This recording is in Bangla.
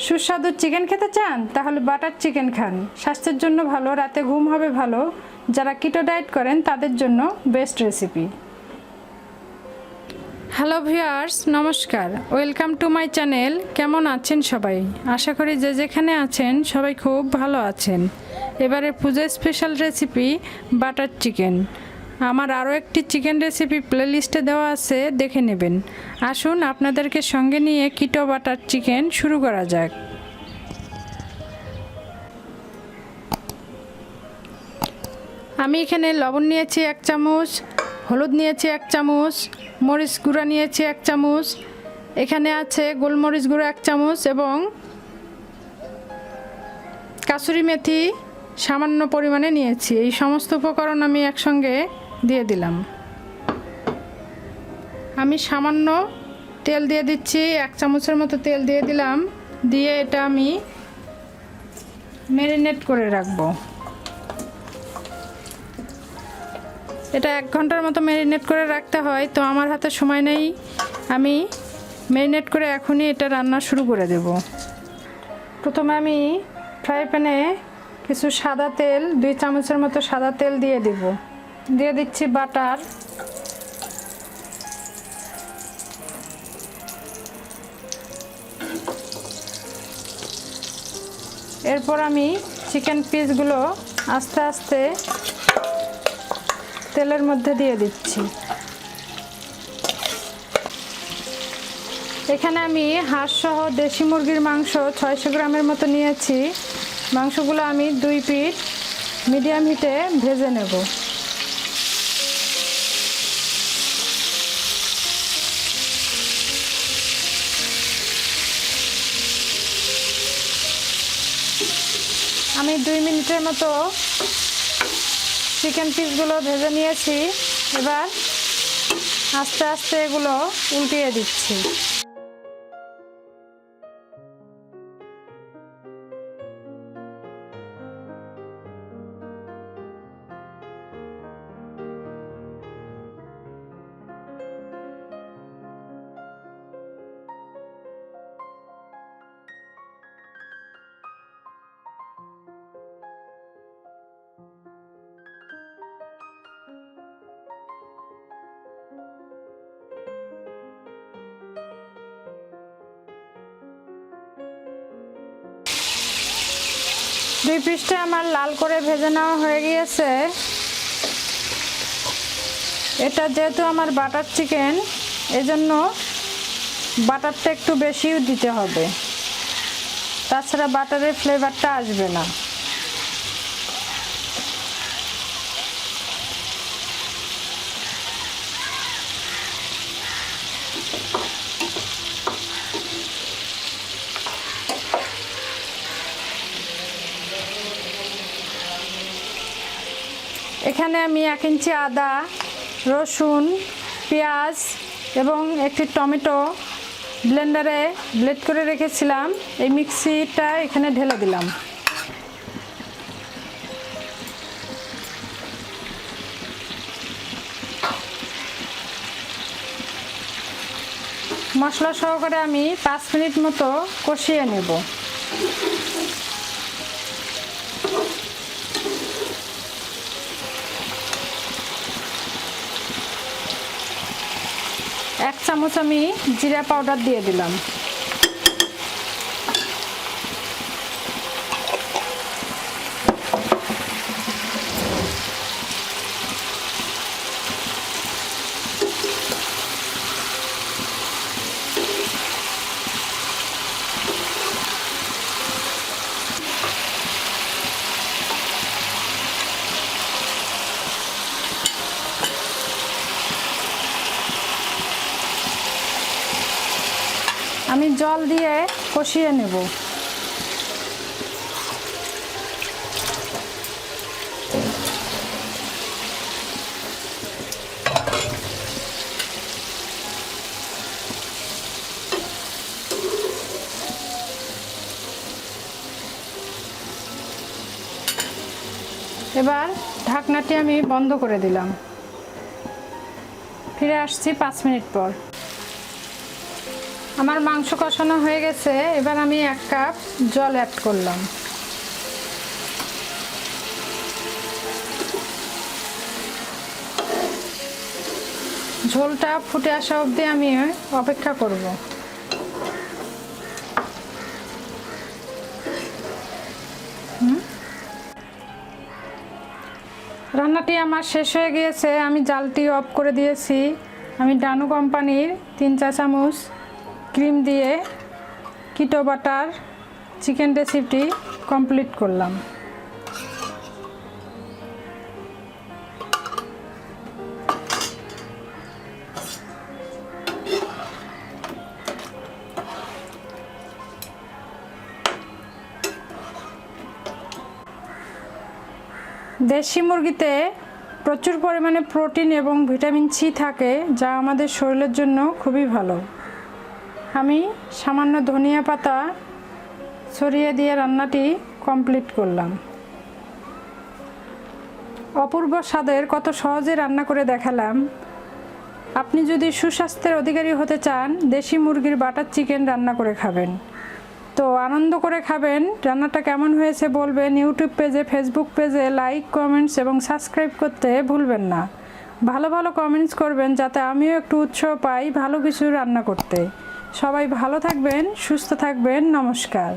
সুস্বাদু চিকেন খেতে চান তাহলে বাটার চিকেন খান। স্বাস্থ্যের জন্য ভালো, রাতে ঘুম হবে ভালো। যারা কিটো ডায়েট করেন তাদের জন্য বেস্ট রেসিপি। হ্যালো ভিউয়ার্স, নমস্কার, ওয়েলকাম টু মাই চ্যানেল। কেমন আছেন সবাই? আশা করি যে যেখানে আছেন সবাই খুব ভালো আছেন। এবারে পূজা স্পেশাল রেসিপি বাটার চিকেন। আমার আরও একটি চিকেন রেসিপি প্লেলিস্টে দেওয়া আছে, দেখে নেবেন। আসুন আপনাদেরকে সঙ্গে নিয়ে কিটো বাটার চিকেন শুরু করা যাক। আমি এখানে লবণ নিয়েছি 1 চামচ, হলুদ নিয়েছি 1 চামচ, মরিচ গুঁড়া নিয়েছি 1 চামচ, এখানে আছে গোলমরিচ গুঁড়া 1 চামচ এবং কাসুরি মেথি সামান্য পরিমাণে নিয়েছি। এই সমস্ত উপকরণ আমি একসঙ্গে দিয়ে দিলাম। আমি সামান্য তেল দিয়ে দিচ্ছি, 1 চামচের মতো তেল দিয়ে দিলাম। দিয়ে এটা আমি ম্যারিনেট করে রাখবো। এটা 1 ঘন্টার মতো ম্যারিনেট করে রাখতে হয়, তো আমার হাতে সময় নেই। আমি ম্যারিনেট করে এখনই এটা রান্না শুরু করে দেব। প্রথমে আমি ফ্রাই প্যানে কিছু সাদা তেল, 2 চামচের মতো সাদা তেল দিয়ে দেব। দিয়ে দিচ্ছি বাটার, এরপর আমি চিকেন পিসগুলো আস্তে আস্তে তেলের মধ্যে দিয়ে দিচ্ছি। এখানে আমি হাঁসসহ দেশি মুরগির মাংস 600 গ্রামের মতো নিয়েছি। মাংসগুলো আমি 2 পিঠ মিডিয়াম হিটে ভেজে নেব। আমি 2 মিনিটের মতো চিকেন পিসগুলো ভেজে নিয়েছি। এবার আস্তে আস্তে এগুলো উল্টিয়ে দিচ্ছি। দুই পিসটা আমার লাল করে ভেজে নেওয়া হয়ে গিয়েছে। এটা যেহেতু আমার বাটার চিকেন, এজন্য বাটারটা একটু বেশিও দিতে হবে, তাছাড়া বাটারের ফ্লেভারটা আসবে না। এখানে আমি 1 ইঞ্চি আদা, রসুন, পেঁয়াজ এবং একটি টমেটো ব্লেন্ডারে ব্লেন্ড করে রেখেছিলাম। এই মিক্সিটা এখানে ঢেলে দিলাম। মশলা সহকারে আমি 5 মিনিট মতো কষিয়ে নেব। এক চামচ আমি জিরা পাউডার দিয়ে দিলাম। আমি জল দিয়ে কষিয়ে নেব। এবার ঢাকনাটি আমি বন্ধ করে দিলাম। ফিরে আসছি 5 মিনিট পর। আমার মাংস কষানো হয়ে গেছে, এবার আমি 1 কাপ জল অ্যাড করলাম। ঝোলটা ফুটে আসা অবধি আমি অপেক্ষা করব। রান্নাটি আমার শেষ হয়ে গিয়েছে, আমি জালটি অফ করে দিয়েছি। আমি ডানু কোম্পানির 3 চা চামচ ক্রিম দিয়ে কিটো বাটার চিকেন রেসিপি কমপ্লিট করলাম। দেশি মুরগিতে প্রচুর পরিমাণে প্রোটিন এবং ভিটামিন সি থাকে, যা আমাদের শরীরের জন্য খুবই ভালো। আমি সামান্য ধনিয়া পাতা ছড়িয়ে দিয়ে রান্নাটি কমপ্লিট করলাম। অপূর্ব স্বাদের কত সহজে রান্না করে দেখালাম। আপনি যদি সুস্বাস্থ্যের অধিকারী হতে চান, দেশি মুরগির বাটার চিকেন রান্না করে খাবেন। তো আনন্দ করে খাবেন। রান্নাটা কেমন হয়েছে বলবেন। ইউটিউব পেজে, ফেসবুক পেজে লাইক, কমেন্টস এবং সাবস্ক্রাইব করতে ভুলবেন না। ভালো ভালো কমেন্টস করবেন, যাতে আমিও একটু উৎসাহ পাই ভালো কিছু রান্না করতে। সবাই ভালো থাকবেন, সুস্থ থাকবেন। নমস্কার।